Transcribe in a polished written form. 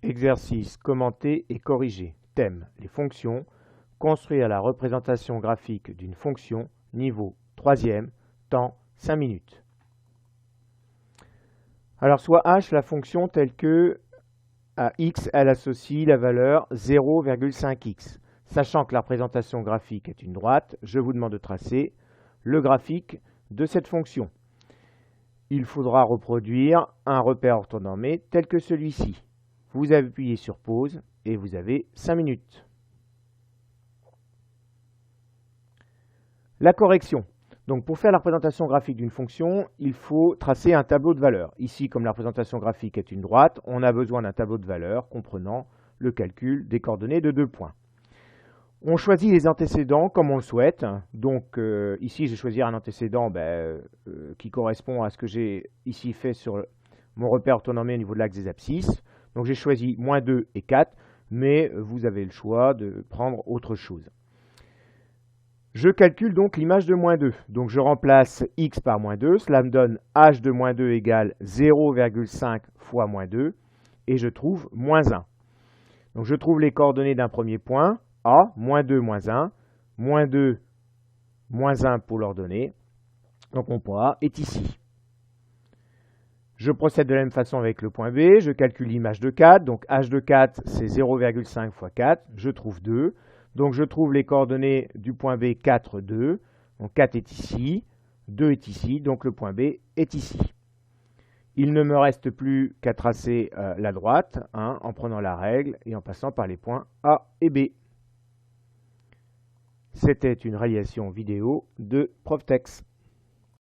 Exercice commenter et corriger. Thème: les fonctions. Construire la représentation graphique d'une fonction. Niveau 3e. Temps 5 minutes. Alors soit h la fonction telle que à x, elle associe la valeur 0,5x. Sachant que la représentation graphique est une droite, je vous demande de tracer le graphique de cette fonction. Il faudra reproduire un repère orthonormé tel que celui-ci. Vous appuyez sur pause et vous avez 5 minutes. La correction. Donc pour faire la représentation graphique d'une fonction, il faut tracer un tableau de valeurs. Ici, comme la représentation graphique est une droite, on a besoin d'un tableau de valeurs comprenant le calcul des coordonnées de 2 points. On choisit les antécédents comme on le souhaite. Donc ici, je vais choisir un antécédent qui correspond à ce que j'ai ici fait sur mon repère orthonormé au niveau de l'axe des abscisses. Donc j'ai choisi -2 et 4, mais vous avez le choix de prendre autre chose. Je calcule donc l'image de -2. Donc je remplace x par -2. Cela me donne h de -2 égale 0,5 fois -2. Et je trouve -1. Donc je trouve les coordonnées d'un premier point, A, -2, -1. -2, -1 pour l'ordonnée. Donc mon point A est ici. Je procède de la même façon avec le point B. Je calcule l'image de 4. Donc h de 4, c'est 0,5 fois 4. Je trouve 2. Donc je trouve les coordonnées du point B 4, 2. Donc 4 est ici, 2 est ici, donc le point B est ici. Il ne me reste plus qu'à tracer la droite en prenant la règle et en passant par les points A et B. C'était une réalisation vidéo de Proftex.